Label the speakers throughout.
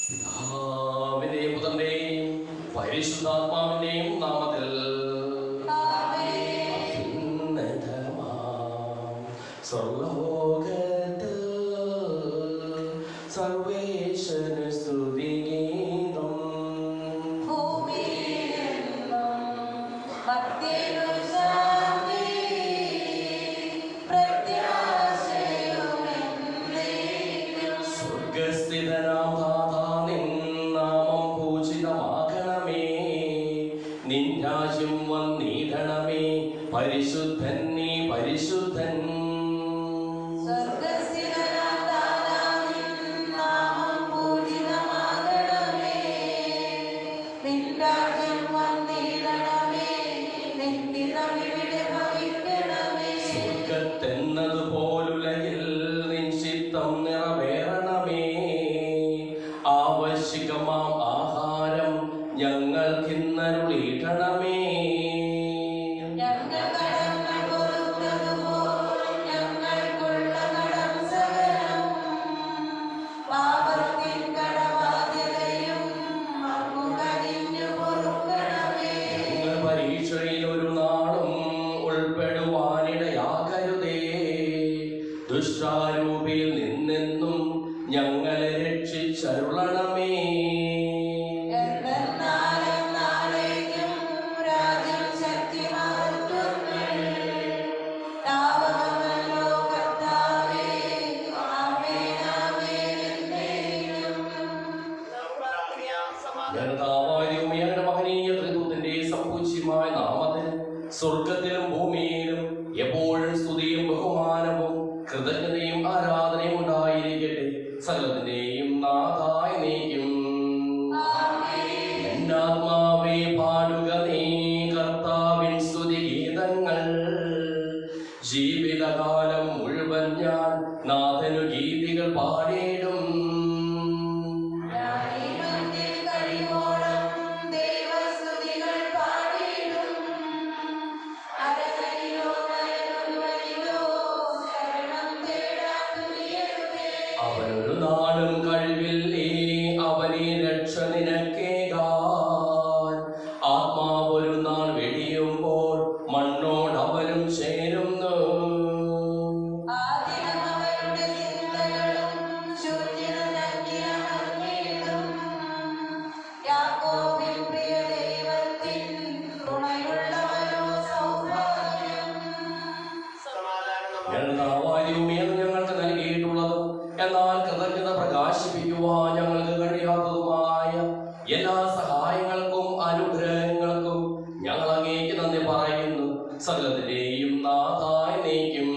Speaker 1: പിതാവിന്റെയും പുത്രന്റെയും പരിശുദ്ധാത്മാവിന്റെയും നാമത്തിൽ സ്വർലോകത്തിൽ സർവേശ്വര സ്തുതിഗീതം സ്വർഗസ്ഥിതനാം ദാതാ നിൻ നാമം പൂജിതമാകണമേ, നിൻ രാജ്യം വന്നിടണമേ, പരിശുദ്ധൻ നീ പരിശുദ്ധൻ. സ്വർഗത്തെന്നതുപോലുലകിൽ നിൻ ചിത്തം നിറവേറണമേ, ആവശ്യകമാം ആഹാരം ഞങ്ങൾക്കിന്നരുളിയിടണമേ. പരീക്ഷയിൽ ഒരു നാളും ഉൾപ്പെടുവാനിടയാകരുതേ, ദുഷ്ടാരൂപിയിൽ നിന്നെന്നും ഞങ്ങളെ രക്ഷിച്ചരുളണമേ. മഹനീയ ത്രിത്വത്തിന്റെ സമ്പൂജ്യമായ നാമത്തിൽ സ്വർഗത്തിലും ഭൂമിയിലും എപ്പോഴും സ്തുതിയും ബഹുമാനവും കൃതജ്ഞതയും ആരാധനയും ഉണ്ടായിരിക്കട്ടെ, സകലത്തിന്റെയും നാഥായ നീക്കും. എന്നാത്മാവേ പാടുക നീ കർത്താവിൻ സ്തുതിഗീതങ്ങൾ, ജീവിതകാലം മുഴുവൻ ഞാൻ നാഥനു ഗീതികൾ പാടിയിടും. അവനൊരു നാളും കഴിവില്ലേ അവനെ രക്ഷ നിനക്കേകാൻ, ആത്മാവൊരു നാൾ വെടിയുമ്പോൾ മണ്ണോട് അവനും ചേരുന്നു. ഞങ്ങൾക്ക് നൽകിയിട്ടുള്ളതും എന്നാൽ കൃതജ്ഞത പ്രകാശിപ്പിക്കുവാൻ ഞങ്ങൾക്ക് കഴിയാത്തതുമായ എല്ലാ സഹായങ്ങൾക്കും അനുഗ്രഹങ്ങൾക്കും ഞങ്ങൾ അങ്ങേക്ക് നന്ദി പറയുന്നു, സകലത്തിന്റെയും നാഥായ നീക്കും.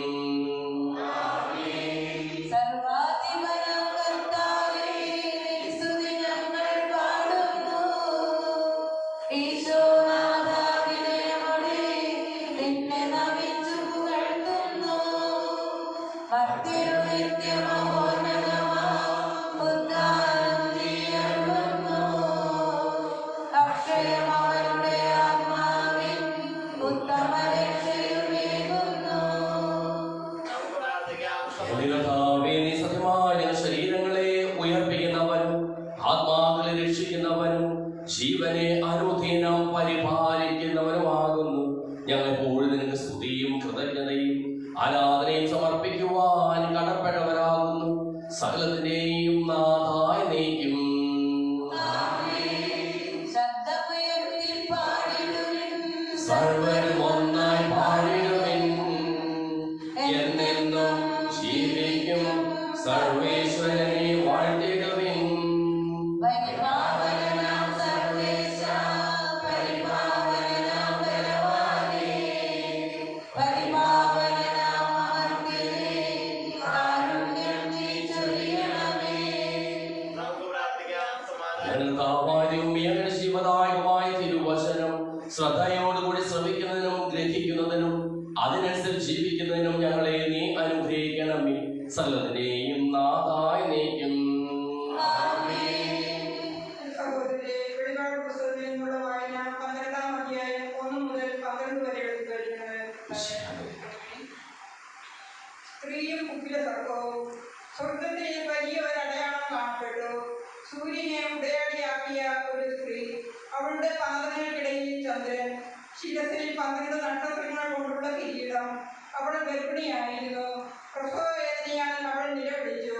Speaker 1: ശരീരങ്ങളെ ഉയർപ്പിക്കുന്നവനും ആത്മാക്കളെ രക്ഷിക്കുന്നവനും ജീവനെ അനുദിനം പരിപാലിക്കുന്നവനുമാകുന്നു. ഞങ്ങളെപ്പോഴും നിനക്ക് സ്തുതിയും കൃതജ്ഞതയും ആരാധനയും സമർപ്പിക്കുവാൻ കടപ്പെട്ടവരാകുന്നു, സകലത്തിന്റെയും നാഥായ നീക്കും. സർവരും ഒന്നായി പാടിടുവിൻ, എന്നെന്നും ജീവിക്കും സർവേശ്വരനെ വാഴ്ത്തിടുവിൻ. ജീവദായകമായ തിരുവചനം ശ്രദ്ധയോടുകൂടി ശ്രമിക്കുന്നതിനും ഗ്രഹിക്കുന്നതിനും അതിനനുസരിച്ച് ജീവിക്കുന്നതിനും ഞങ്ങളെ നീ അനുഗ്രഹിക്കണമേ, സകലത്തിന്റെയും നാഥായ നീക്കും.
Speaker 2: സ്ത്രീയും കുപ്പിലെ സർക്കവും സ്വർഗത്തിൽ വലിയ ഒരു അടയാളം കാണപ്പെട്ടു. സൂര്യനെ ഉടയാടിയാക്കിയ ഒരു സ്ത്രീ, അവളുടെ പാദങ്ങൾക്കിടയിൽ ചന്ദ്രൻ, ശിരസിൽ 12 നക്ഷത്രങ്ങൾ കൊണ്ടുള്ള കിരീടം. അവൾ ഗർഭിണിയായിരുന്നു. പ്രസവ വേദനയാൽ അവൾ നിലവിളിച്ചു.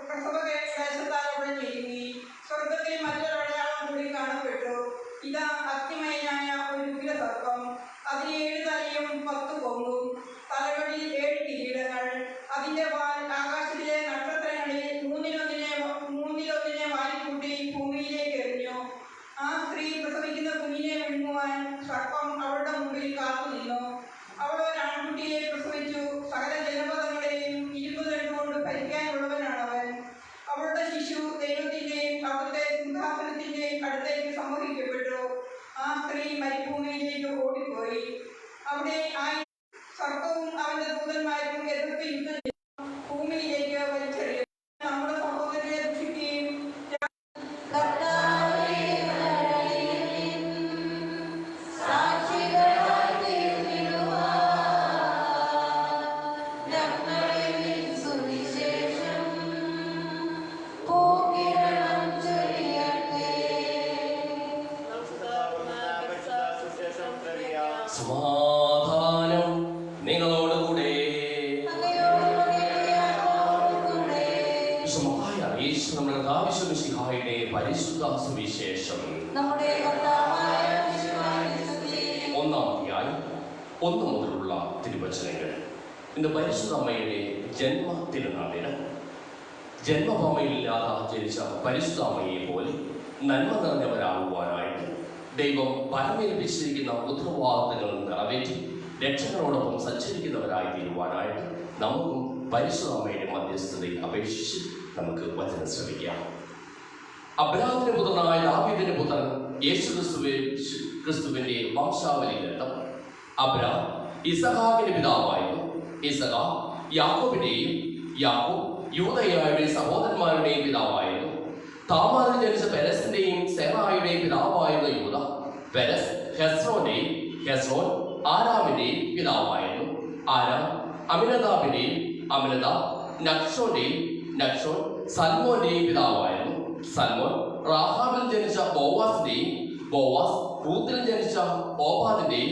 Speaker 2: പ്രസവ ക്ലേശത്താൽ അവൾ ഞെരുങ്ങി. സ്വർഗത്തിൽ മറ്റൊരടയാളം കൂടി കാണപ്പെട്ടു. ഇതാ, അഗ്നിമയനായ ഒരു ഉഗ്രസർപ്പം. അതിന് 7 തലയും 10 കൊമ്പും, തലകളിൽ 7 കിരീടങ്ങൾ. അതിന്റെ വാൽ ആകാശത്തിലെ നക്ഷത്രങ്ങളിൽ മൂന്നിലൊന്നിനെ വാരിക്കൂട്ടി ഭൂമിയിലേക്ക് എറിഞ്ഞു. ആ സ്ത്രീ പ്രസവിക്കുന്ന കുഞ്ഞിനെ വിഴുങ്ങുവാൻ സർപ്പം അവളുടെ മുമ്പിൽ കാത്തു നിന്നു. അവൾ ഒരു ആൺകുട്ടിയെ പ്രസവിച്ചു. സകല ജനപദങ്ങളെയും ഇരുമ്പ് തണ്ടുകൊണ്ട് ഭരിക്കാനുള്ളവനാണവൻ. അവളുടെ ശിശു ദൈവത്തിന്റെയും അവിടുത്തെ സിംഹാസനത്തിന്റെയും അടുത്തേക്ക് സംവഹിക്കപ്പെട്ടു. ആ സ്ത്രീ മരുഭൂമിയിലേക്ക് ഓടിപ്പോയി. അവിടെ സർപ്പവും അവന്റെ ദൂതന്മാരും എതിർത്ത് യുദ്ധം ഭൂമിയിലേക്ക് വലിച്ചെറിയും. നമ്മുടെ സഹോദരരെ ദുഷിക്കുകയും
Speaker 1: സമാധാനം നിങ്ങളോടുകൂടെ. നമ്മുടെ കർത്താവിന്റെ പരിശുദ്ധ സുവിശേഷം 1-ാം അധ്യായം 1 മുതലുള്ള തിരുവചനങ്ങൾ. ഇന്ന് പരിശുദ്ധ അമ്മയുടെ ജന്മ തിരുനാളിന് ജന്മഭൂമിയില്ലാതെ ജനിച്ച പരിശുദ്ധ അമ്മയെ പോലെ നന്മ നിറഞ്ഞവരാകുവാനായിട്ട് ദൈവം പരമേൽപ്പിച്ചിരിക്കുന്ന ഉത്തരവാദിത്തങ്ങൾ നിറവേറ്റി രക്ഷകനോടൊപ്പം സഞ്ചരിക്കുന്നവരായി തീരുവാനായിട്ട് നമുക്കും പരിശുദ്ധ അമ്മയുടെ മധ്യസ്ഥതയിൽ അപേക്ഷിച്ച് നമുക്ക് വചനം ശ്രമിക്കാം. അബ്രാഹാമിന്റെ പുത്രനായ ദാവീദിന്റെ പുത്രൻ യേശു ക്രിസ്തുവിന്റെ വംശാവലി ഗ്രന്ഥം. അബ്രാം ഇസഹാക്കിന്റെ പിതാവായിരുന്നു. ഇസഹാക്ക് യാക്കോബിന്റെയും, യാക്കോബ് യൂദയായുടെയും സഹോദരന്മാരുടെയും പിതാവായിരുന്നു. താമാറിൽ ജനിച്ച പെരസിന്റെയും സേറായുടെയും പിതാവായിരുന്ന യൂദ. പെരസ് ഹെസ്രോന്റെയും, ഹെസ്രോൻ ആരാമിന്റെയും പിതാവായിരുന്നു. ആരാം അമിനദാബിന്റെയും, അമിനദാബ് നക്ഷോന്റെയും, നക്ഷോൻ സൽമോന്റെയും പിതാവായിരുന്നു. സൽമോൻ റാഹാബിൽ ജനിച്ച ബോവാസിന്റെയും, ബോവാസ് റൂത്തിൽ ജനിച്ച ഓബാദിന്റെയും,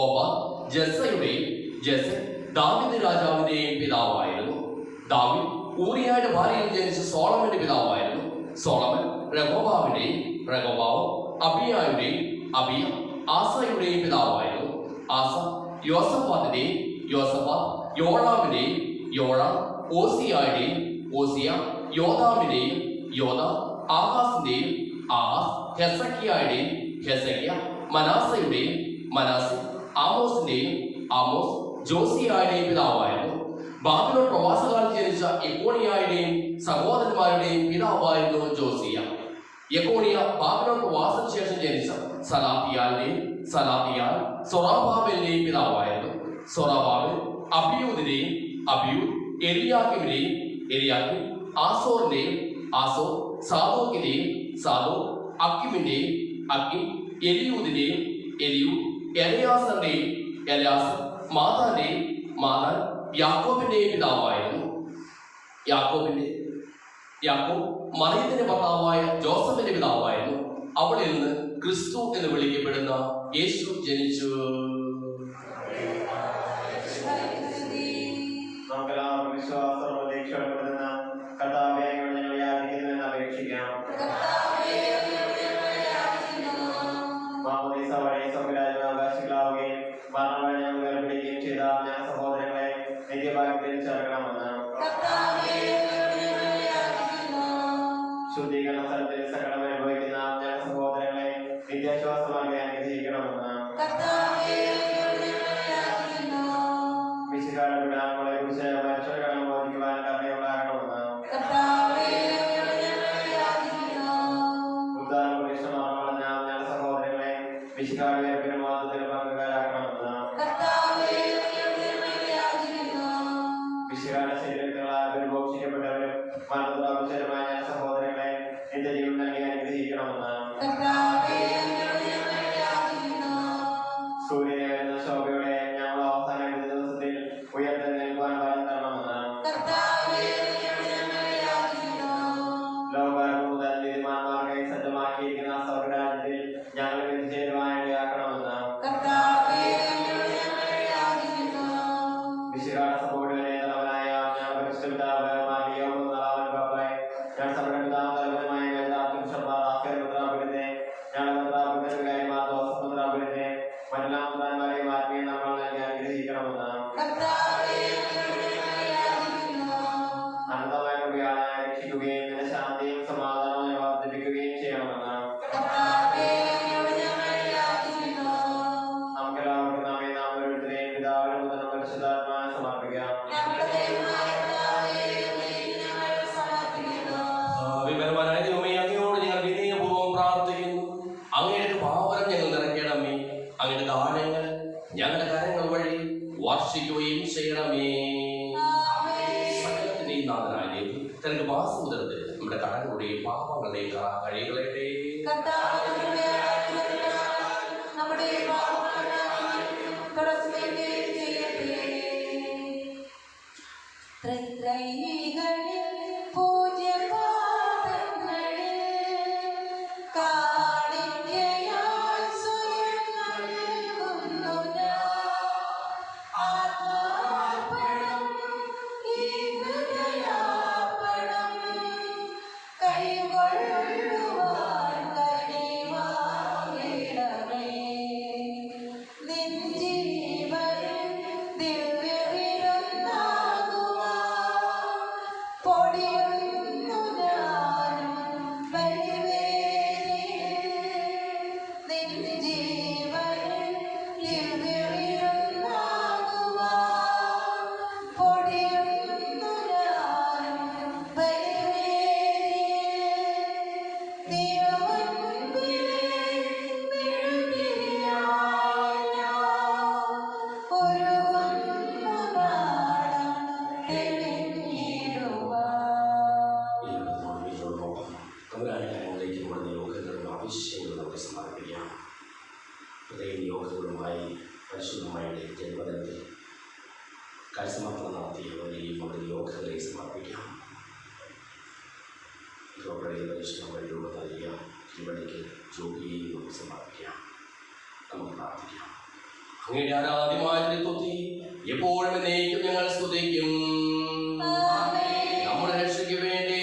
Speaker 1: ഓബാദ് ജസ്സയുടെയും, ജസ്സ ദാവീദ് രാജാവിന്റെയും പിതാവായിരുന്നു. ദാവീദ് ഊറിയായുടെ ഭാര്യയിൽ ജനിച്ച സോളമന്റെ പിതാവായിരുന്നു. സോളമൻ രഹോബാവിന്റെയും, രഹോബാവ് അബിയായുടെയും, അബിയ ആസയുടെയും പിതാവായിരുന്നു. ആസ യോസഫാത്തിന്റെയും, യോസഫാത്ത് യോളാമിന്റെയും, യോളാം ഓസിയായുടെയും, ഓസിയ യോദാമിന്റെയും, യോദാം ആഹാസിന്റെയും, ആഹാസ് ഹെസക്കിയായുടെയും, ഹെസക്കിയ മനാസയുടെയും, മനാസെ ആമോസിന്റെയും, ആമോസ് ജോസിയായുടെയും പിതാവായിരുന്നു. ബാബിലോൺ പ്രവാസകാലത്ത് ജനിച്ച യെക്കോണിയായുടെയും സഹോദരന്മാരുടെയും പിതാവായിരുന്നു ജോസിയ. യെക്കോണിയ ബാബിലോൺ പ്രവാസത്തിന് ശേഷം ജനിച്ച സലാത്തിയാലിന്റെയും, സലാത്തിയാൽ സൊറാബാബേലിന്റെയും പിതാവായിരുന്നു. സൊറാബാബേൽ അബിയൂദിന്റെയും, അബിയൂദ് എലിയാക്കിമിന്റെയും, എലിയാക്കിം ആസോറിന്റെയും, ആസോർ സാദോക്കിന്റെയും, സാദോക്ക് അക്കിമിന്റെയും, അക്കിം എലിയൂദിന്റെയും, എലിയൂദ് എലയാസറിന്റെയും, എലയാസർ മാതാന്റെയും, മാതാൻ യാക്കോബിന്റെയും പിതാവായിരുന്നു. യാക്കോബ് മറിയത്തിന്റെ ഭർത്താവായ ജോസഫിന്റെ പിതാവായിരുന്നു. അവളിൽ നിന്ന് ക്രിസ്തു എന്ന് വിളിക്കപ്പെടുന്ന യേശു ജനിച്ചു.
Speaker 3: ശുദ്ധീകരണ സ്ഥലത്തിൽ സകലം അനുഭവിക്കുന്ന ഞങ്ങളുടെ സഹോദരങ്ങളെ നിത്യാശ്വാസമാർഗം അനുഗ്രഹിക്കണമെന്ന് വിശുകാരുടെ വിടാങ്ങളെ കുറിച്ച് മനുഷ്യർക്കണം ബോധിക്കുവാൻ കരുണയുണ്ടാകണമെന്ന് ഉദ്ധാരണ ഞങ്ങളുടെ സഹോദരങ്ങളെ വിശുകാരുടെ ഉയർപ്പിന്റെ മാതത്തിൽ പങ്കുകാരാക്കണമെന്ന് വിശുകാരുടെ ശരീരങ്ങളാൽ ദുർഭോഷിക്കപ്പെട്ടവരും മരണപ്രാപിച്ചവരുമായ സഹോദരങ്ങളെ എന്റെ ജീവൻ നൽകി അനുഗ്രഹിക്കണമെന്ന് സൂര്യനെ വരുന്ന ശോഭയോടെ ഞങ്ങൾ അവസാന ദിവസത്തിൽ ഉയർത്തെഴുന്നേൽക്കുവാൻ വരം തരണമെന്ന് ലോകാരംഭം മുതൽ
Speaker 1: ഞങ്ങളുടെ കരങ്ങൾ വഴി വർഷിക്കുകയും ചെയ്യണമേ. സകലത്തിന്റെയും നാഥനായ ദൈവം തന്റെ വാസമുദ്രത്തിൽ നമ്മുടെ കടങ്ങളുടെയും പാപങ്ങളുടെയും കഴികളെ പരിശുദ്ധമായിട്ട് ജന്മദിനത്തിൽ കാഴ്ചമാത്രം നടത്തിയവരെയും അവരുടെ യോഗങ്ങളെ സമർപ്പിക്കാം. പരിശുദ്ധ രൂപ നൽകിയ ഇവിടേക്ക് ജോലിയെയും നമുക്ക് സമർപ്പിക്കാം. നമുക്ക് പ്രാർത്ഥിക്കാം. അങ്ങയുടെ ആരാധ്യമായ ത്രിത്വത്തെ എപ്പോഴും എന്നേക്കും ഞങ്ങൾ സ്തുതിക്കും. നമ്മുടെ രക്ഷയ്ക്ക് വേണ്ടി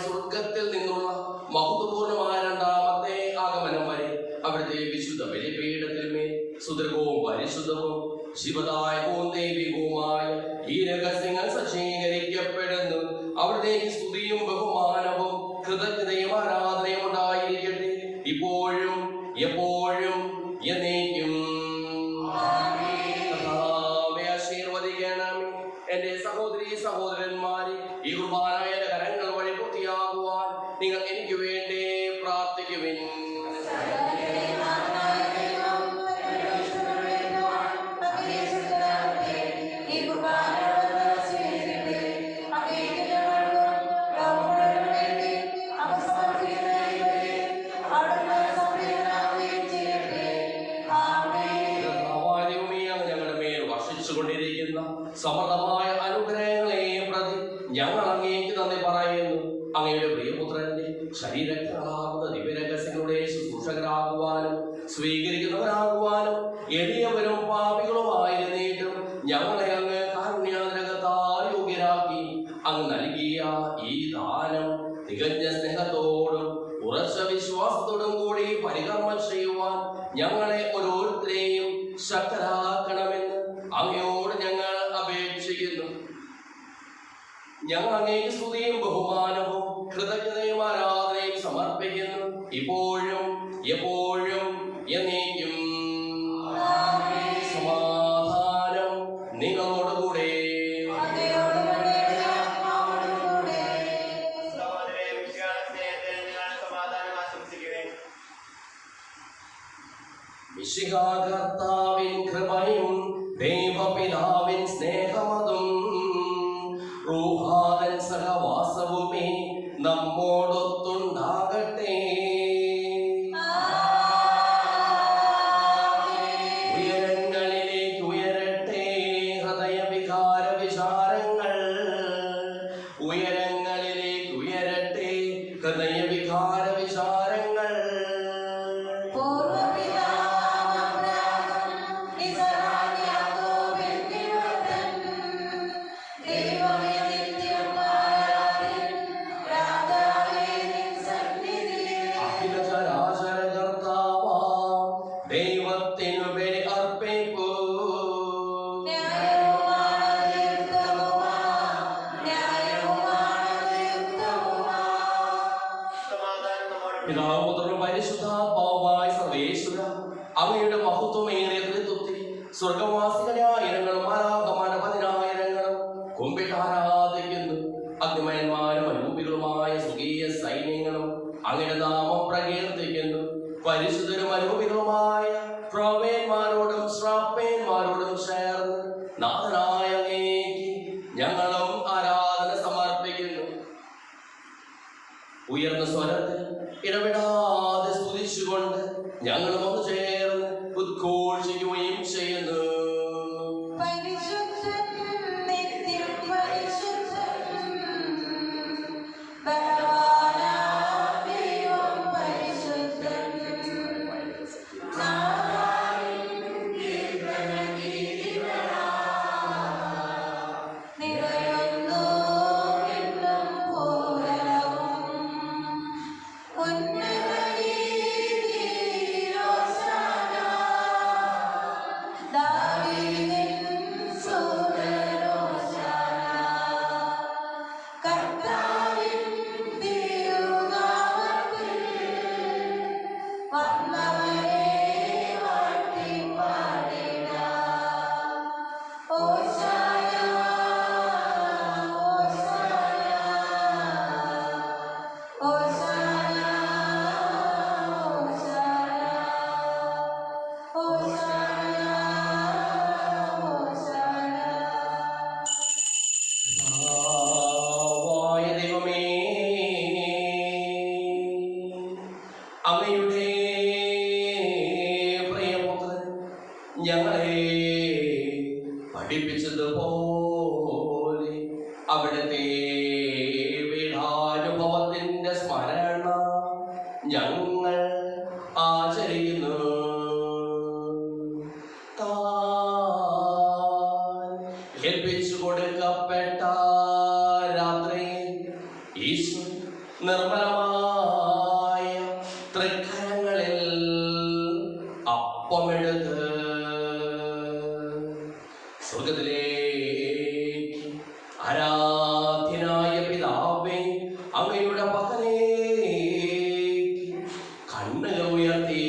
Speaker 1: സ്വർഗത്തിൽ നിന്നുള്ള മഹത്വപൂർണമായ രണ്ടാമത്തെ ആഗമനം വരെ അവിടുത്തെ വിശുദ്ധ ബലിപീഠത്തിന്മേൽ സുദൃഢവും പരിശുദ്ധവും ശിവദായകവും ദൈവികവുമായ ഈ രഹസ്യങ്ങൾ സജ്ജീകരിക്കപ്പെടുന്നു. അവിടത്തേക്ക് സ്തുതിയും ബഹുമാനവും കൃതജ്ഞതയും ആരാധനയും ഉണ്ടായിരിക്കട്ടെ, ഇപ്പോഴും എപ്പോഴും എന്നേക്കും. ആശീർവദിക്കണമേ എന്റെ സഹോദരീ സഹോദരന്മാരെ, ഈ കുർബാനയുടെ കരങ്ങൾ വഴി പൂർത്തിയാകുവാൻ നിങ്ങൾ എനിക്ക് വേണ്ടി പ്രാർത്ഥിക്കുവിൻ. ഞങ്ങളുടെ മേൽ വർഷിച്ചുകൊണ്ടിരിക്കുന്ന സമൃദ്ധമായ അനുഗ്രഹങ്ങളെ പ്രതി ഞങ്ങൾ അങ്ങേക്ക് നന്ദി പറയുന്നു. അങ്ങയുടെ പ്രിയപുത്രന്റെ ശരീരങ്ങളാകുന്ന ദിവ്യരഹസ്യങ്ങളുടെ ശുശ്രൂഷകരാകുവാനും സ്വീകരിക്കുന്നവരാകുവാനും എളിയവരും പാപികളുമായിരുന്നിട്ടും ഞങ്ങളെ അങ്ങ് കാരുണ്യാതിരകത്താൽ യോഗ്യരാക്കി അങ്ങ് നൽകിയ ഈ ദാനം തികഞ്ഞ സ്നേഹത്തോടും ഉറച്ച വിശ്വാസത്തോടും കൂടി പരികർമ്മം ചെയ്യുവാൻ ഞങ്ങളെ ഓരോരുത്തരെയും ശക്തരാക്കണമെന്ന് അങ്ങയോട് ഞങ്ങൾ അപേക്ഷിക്കുന്നു. ഞങ്ങൾ അങ്ങേക്ക് സ്തുതിയും ബഹുമാനവും കൃതജ്ഞതയും ആരാധനയും സമർപ്പിക്കുന്നു, ഇപ്പോഴും എപ്പോഴും എന്നേക്കും. സമാധാനം നിങ്ങളോടുകൂടെ. മിശിഹാകർത്താവിൻ കൃപയും ദൈവപിതാവിൻ സ്നേഹമതും റൂഹാദൻ സഹവാസവുമേ നമ്മോടൊത്തുണ്ടാകട്ടെ. തിരുബലി അർപ്പിപ്പൂ. പിതാവും പുത്രനും പരിശുദ്ധാത്മാവുമായ സർവേശ്വര, അങ്ങയുടെ മഹത്വമേറിയ ത്രിത്വത്തിൽ സ്വർഗവാസികളായിരങ്ങളും മാലാഖമാരുടെ പതിനായിരങ്ങളും കുമ്പിട്ട് ആരാധിക്കുന്നു. അഗ്നിമയന്മാരും അരൂപികളുമായ സ്വർഗീയ സൈന്യങ്ങളും അങ്ങയുടെ നാമം പ്രകീർത്തിക്കുന്നു. പരിശുദ്ധരും അരൂപികളുമായ പ്രവേന്മാരോടും ശ്രാപ്പേന്മാരോടും ചേർന്ന് നാഥനായ അങ്ങേക്ക് ഞങ്ങളും ആരാധന സമർപ്പിക്കുന്നു. ഉയർന്ന സ്വരത്തിൽ ഇടപെടാതെ സ്തുതിച്ചുകൊണ്ട് ഞങ്ങളും ഒന്ന് ചേർന്ന് ഉദ്ഘോഷിക്കുകയും ചെയ്യുന്നു. അങ്ങയുടെ പ്രിയപുത്രൻ ഞങ്ങളെ പഠിപ്പിച്ചതുപോലെ അവിടുത്തെ പീഠാനുഭവത്തിന്റെ സ്മരണ ഞങ്ങൾ ആചരിക്കുന്നു. ഏൽപ്പിച്ചു കൊടുക്കപ്പെട്ട രാത്രിയിൽ ഈശോ നിർമ്മലമായ തൃക്കരങ്ങളിൽ അപ്പമെടുത്ത് സ്വർഗത്തിലേക്ക് ആരാധ്യനായ പിതാവേ അങ്ങയുടെ പകലേക്ക് കണ്ണുകൾ ഉയർത്തി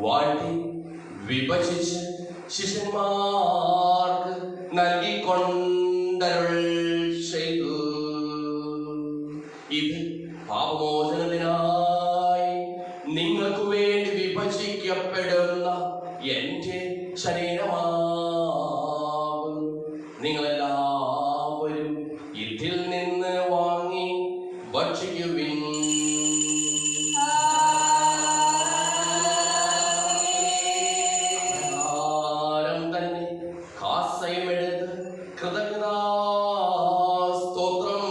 Speaker 1: വാഴ്ത്തി വിഭജിച്ച് ശിഷ്യന്മാർക്ക് നൽകിക്കൊണ്ടരുൾ ചെയ്തു. ഇത് പാപമോചനത്തിനായി നിങ്ങൾക്ക് വേണ്ടി വിഭജിക്കപ്പെടുന്ന എന്റെ ശരീരമാകും. നിങ്ങളെല്ലാവരും ഇതിൽ നിന്ന് വാങ്ങി ഭക്ഷിക്കുവിൻ. തന്നെ കാസയുമെടുത്ത് കൃതജ്ഞതാസ്തോത്രം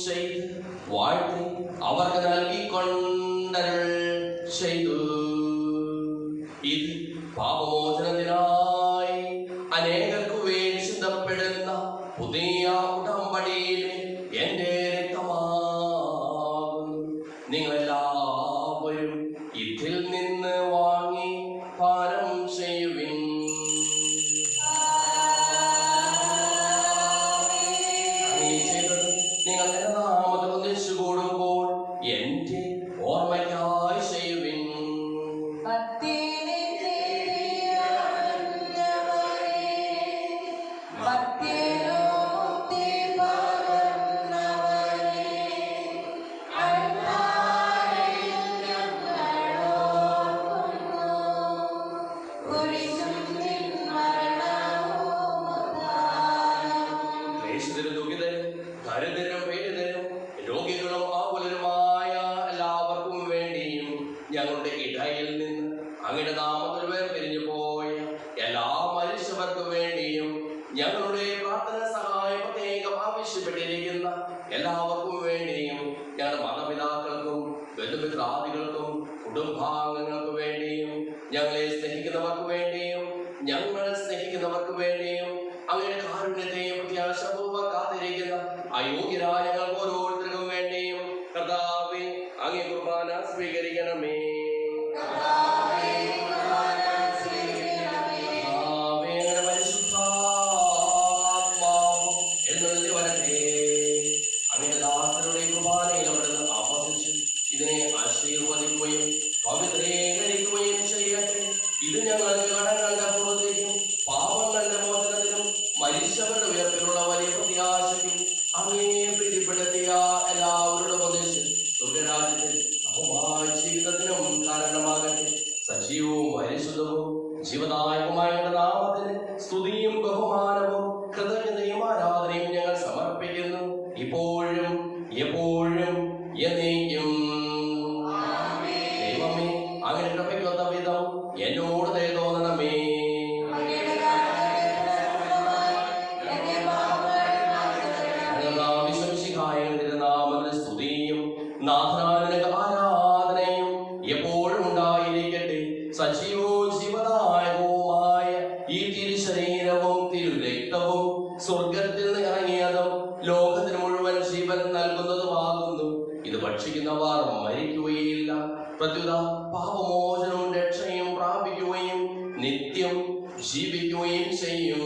Speaker 1: ചെയ്ത് വാഴ്ത്തി അവർക്ക് നൽകിക്കൊണ്ടരുൾ ചെയ്തു. ഇത് പാപമോചനത്തിനായി അനേകർക്കു വേണ്ടി ചിന്തപ്പെടുന്ന പുതിയ ഉടമ്പടിയിലെ എന്റെ രക്തമാകും. നിങ്ങളെല്ലാവരും ഇതിൽ നിന്ന് വാങ്ങി പാനം ചെയ്യുവിൻ. നിങ്ങൾ എന്റെ നാമത്തിൽ ഒന്നിച്ചു കൂടുമ്പോൾ എന്റെ ഓർമ്മയ്ക്കായി ചെയ്യുവിൻ. ദരിദ്രരും പീഡിതരും രോഗികളും ആകുലരുമായ എല്ലാവർക്കും വേണ്ടിയും ഞങ്ങളുടെ ഇടയിൽ നിന്ന് അങ്ങയുടെ നാമത്തിൽ വേർപിരിഞ്ഞു പോയ എല്ലാ മനുഷ്യർക്കും വേണ്ടിയും ഞങ്ങളുടെ പ്രാർത്ഥന സഹായം പ്രത്യേകം ആവശ്യപ്പെട്ടിരിക്കുന്ന എല്ലാവർക്കും വേണ്ടിയും ഞങ്ങളുടെ മാതാപിതാക്കൾക്കും ബന്ധുമിത്രാദികൾക്കും കുടുംബാംഗങ്ങൾക്ക് വേണ്ടിയും ഞങ്ങളെ സ്നേഹിക്കുന്നവർക്ക് വേണ്ടിയും ഞങ്ങൾ സ്നേഹിക്കുന്നവർക്ക് വേണ്ടിയും അങ്ങയുടെ കാരുണ്യത്തെയും പ്രത്യാശപൂർവ്വം കാത്തിരിക്കുന്ന അയോഗ്യരായ ഞങ്ങൾക്ക് ഓരോരുത്തർക്കും വേണ്ടിയും കർത്താവേ അങ്ങേ കുർബാന സ്വീകരിക്കണമേ. സജീവവും പരിശുദ്ധവും ജീവദായകമായ നാമത്തിന് സ്തുതിയും ബഹുമാനവും കൃതജ്ഞതയും ആരാധനയും ഞങ്ങൾ സമർപ്പിക്കുന്നു, ഇപ്പോഴും എപ്പോഴും എന്നേക്കും. ദൈവമേ, അങ്ങനെ കൃപയ്ക്കൊത്ത വിധം എന്നോട് ദയ തോന്നണമേ. നാമത്തിന് സ്തുതിയും നാഥനായ ആരാധനയും എപ്പോഴും ഉണ്ടായിരിക്കട്ടെ. സജീവവും ജീവദായകവുമായ ഈ തിരുശരീരവും തിരുരക്തവും സ്വർഗത്തിൽ നിന്ന് ഇറങ്ങിയതും ലോകത്തിന് മുഴുവൻ ജീവൻ നൽകുന്നതുമാകുന്നു. ഇത് ഭക്ഷിക്കുന്നവർ മരിക്കുകയില്ല, പ്രത്യുത പാപമോചനവും രക്ഷയും പ്രാപിക്കുകയും നിത്യം ജീവിക്കുകയും ചെയ്യും.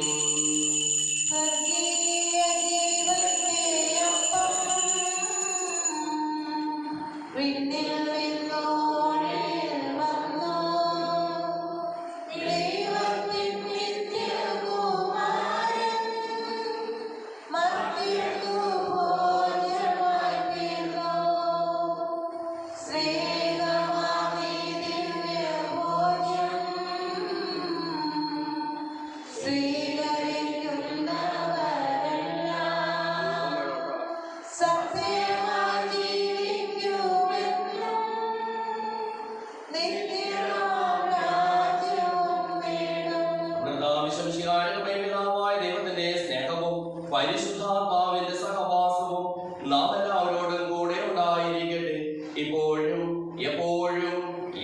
Speaker 1: ദൈവത്തിന്റെ സ്നേഹവും പരിശുദ്ധാത്മാവിന്റെ സഹവാസവും നാം എല്ലാവരോടും കൂടെ ഉണ്ടായിരിക്കട്ടെ, ഇപ്പോഴും എപ്പോഴും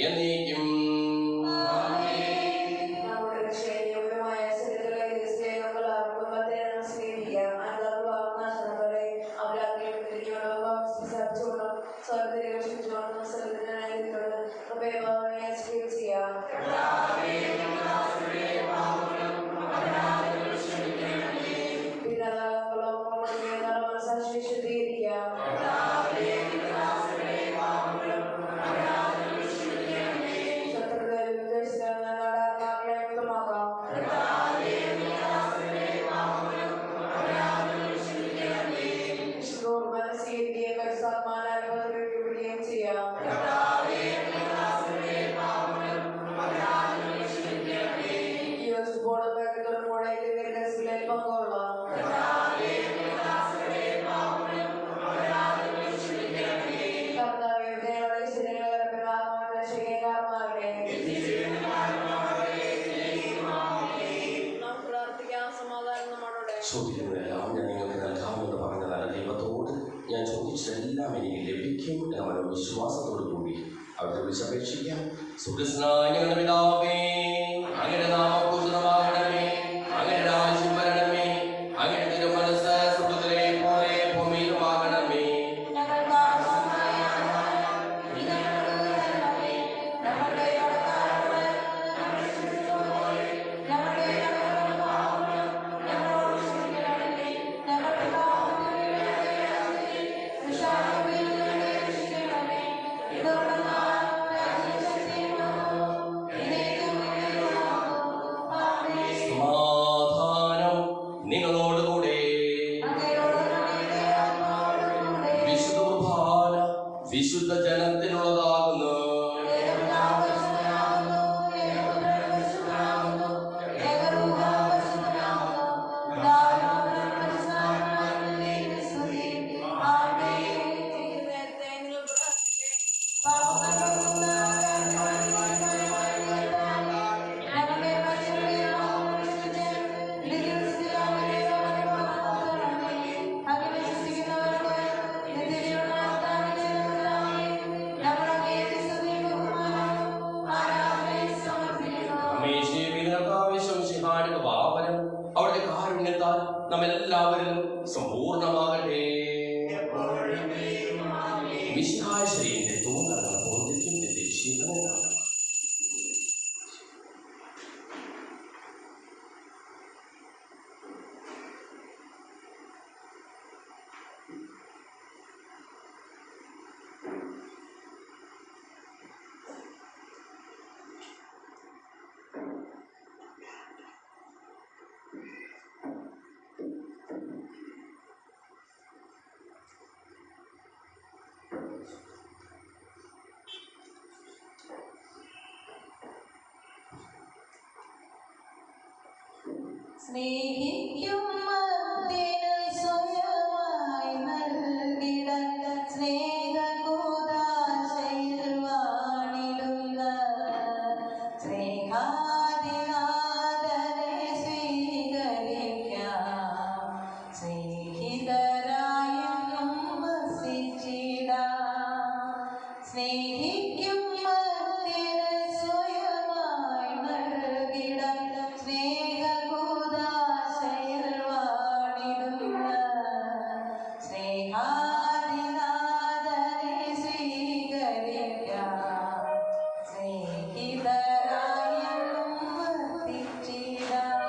Speaker 1: എന്നേക്കും. ചോദിക്കുന്നതെല്ലാം ഞാൻ നിങ്ങൾക്ക് നൽകാമെന്ന് പറഞ്ഞതാണ് ദൈവത്തോട്. ഞാൻ ചോദിച്ചതെല്ലാം എനിക്ക് ലഭിക്കും എന്ന വിശ്വാസത്തോടു കൂടി അവരെ വിളിച്ചപേക്ഷിക്കാം. സുഖസ്നായ ഞങ്ങളുടെ പിതാവേ, അങ്ങയുടെ നാമം പൂജിതമാകണമേ, അങ്ങയുടെ രാജ്യം വരണമേ, അങ്ങയുടെ തിരുമനസ്സ് സ്വർഗ്ഗത്തിലെ പോലെ ഭൂമിയിലുമാകണമേ. സമാധാനം നിങ്ങളോടുകൂടെ. വിശുദ്ധ കുർബാന വിശുദ്ധ ജനത്തിനുള്ളതാകുന്നു. അവരുടെ കാരുണ്യത്താൽ നമ്മെല്ലാവരിലും സമ്പൂർണമാകട്ടെ. മിശിഹായ ശരീരത്തെ തോന്നുന്ന ബോധിക്കും ജീവനാണ്.
Speaker 4: സ്നേഹിക്കും മർത്യന് സ്വയമായി നൽകിടാൻ സ്നേഹകൂദാശയിൽ വാണിടുന്ന സ്നേഹാദിനാഥനെ സ്വീകരിക്കാം. സ്നേഹിതരായെന്നും വസിച്ചിടാം. സ്നേഹിക്കും മർത്യന് സ്വയമായി നൽകിടാൻ സ്നേഹകൂദാശയിൽ വാണിടുന്ന സ്നേഹാദിനാഥനെ സ്വീകരിക്കാം. സ്നേഹിതരായെന്നും വർത്തിച്ചിടാം.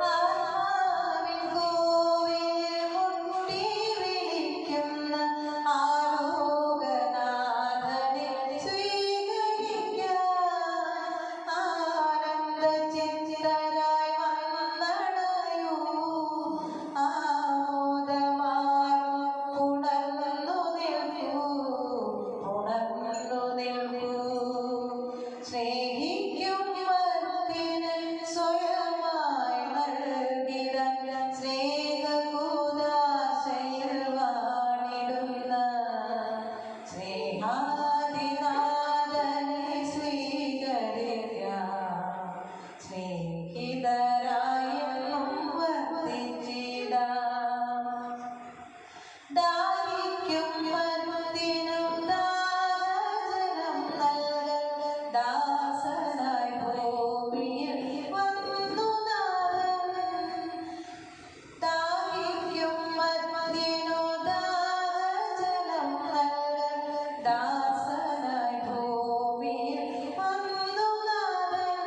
Speaker 4: ആത്മാവിൻ കോവിലിൽ മുട്ടി വിളിക്കുന്ന ആലോകനാഥനെ സ്വീകരിക്കാം. ആനന്ദചിത്തരായി വന്നണയൂ. ആമോദമാർന്നു ഉണർന്നു നിൽക്കൂ. ഉണർന്നു നിൽക്കൂ. സ്നേഹിക്കും മർത്യന് സ്വയമായി നൽകിടാൻ സ്നേഹകൂദാശയിൽ വാണിടുന്ന സ്നേഹാദിനാഥനെ സ്വീകരിക്കാം. സ്നേഹിതരായെന്നും വർത്തിച്ചിടാം. ദാഹിക്കും മർത്യനു ദാഹജലം നൽകാൻ ദാസനായി ഭൂമിയിൽ വന്നു നാഥൻ. ദാഹിക്കും മർത്യനു ദാഹജലം നൽകാൻ ദാസനായി ഭൂമിയിൽ വന്നു നാഥൻ.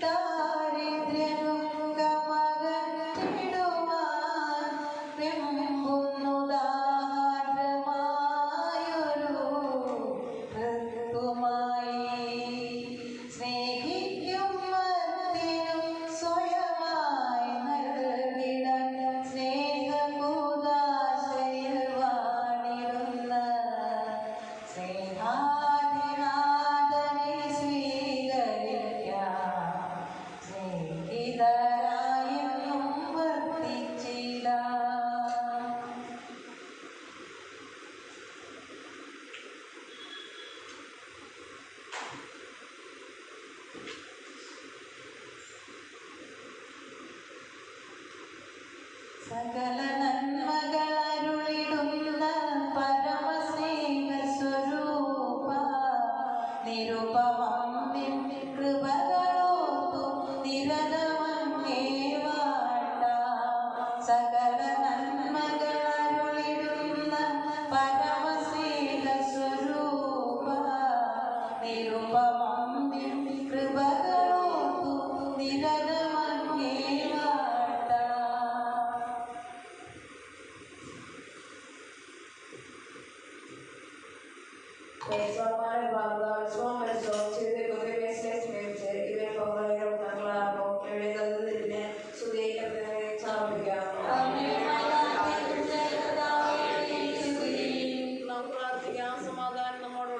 Speaker 4: ദാരിദ്ര്യദുഃഖമകറ്റിടുവാൻ വെമ്പുന്നു ദാഹമായൊരു ഋതുമായി. സ്നേഹിക്കും മർത്യനും സ്വയമായി നൽകിടാൻ സ്നേഹകൂദാശയിൽ വാണിടുന്ന സ്നേഹാദിനാഥനെ സ്വീകരിക്കാം. സ്നേഹിതരായെന്നും വർത്തിച്ചിടാം. സകല നന്മകളരുളിടുന്ന പരമസ്നേഹസ്വരൂപ നിരുപമം നിൻ കൃപകളോർത്തു നിരതമങ്ങേ വാഴ്ത്താം. സകല നന്മകളരുളിടുന്ന പരമസ്നേഹസ്വരൂപ നിരുപമം നിൻ കൃപകളോർത്തു നിരതമങ്ങേ വാഴ്ത്താം.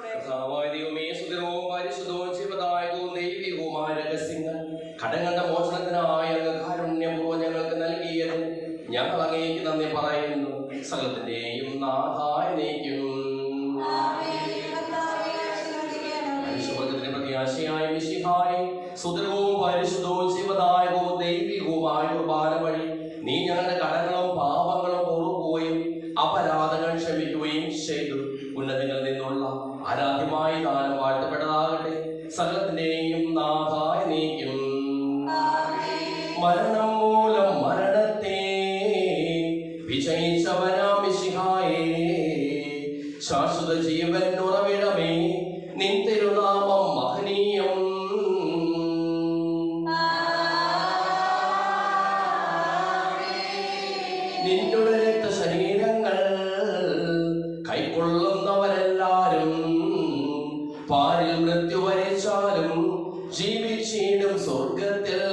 Speaker 1: കർത്താവായ ദൈവമേ, സുദൃഢവും പരിശുദ്ധവും ജീവദായകവും ദൈവികവുമായ രഹസ്യങ്ങൾ കടങ്ങളുടെ മോചനത്തിനായി അങ്ങ് കാരുണ്യപൂർവ്വം ഞങ്ങൾക്ക് നൽകിയത് ഞങ്ങൾ അങ്ങേക്ക് നന്ദി പറയുന്നു. സകലത്തിന്റെയും നാഥായ നീക്കും മനുഷ്യവർഗത്തിന്റെ പ്രത്യാശയായ മിശിഹായെ, സുദൃഢവും പരിശുദ്ധവും ജീവദായകവും ദൈവികവുമായ കുർബാന വഴി നീ ഞങ്ങളുടെ കടങ്ങളും പാപങ്ങളും പൊറുക്കുകയും അപരാധങ്ങൾ ക്ഷമിക്കുകയും ചെയ്തു. ഉന്നതങ്ങളിൽ നിന്നുള്ള ആരാധ്യമായ ദാനം വാഴ്ത്തപ്പെട്ടതാകട്ടെ. സകലത്തിന്റെയും നാഥായ നീക്കും. മരണം മൂലം മരണത്തെ വിജയിച്ചവനാം മിശിഹായേ, ശാശ്വത ജീവൻ ഉറവിടമേ, നിൻ തിരുനാമം മഹനീയം. നിന്നുടെ രക്തശരീരങ്ങൾ കൈക്കൊള്ളുന്നവരെല്ലാരും പാരിൽ മൃത്യു വരിച്ചാലും ജീവിച്ചിടും സ്വർഗത്തിൽ.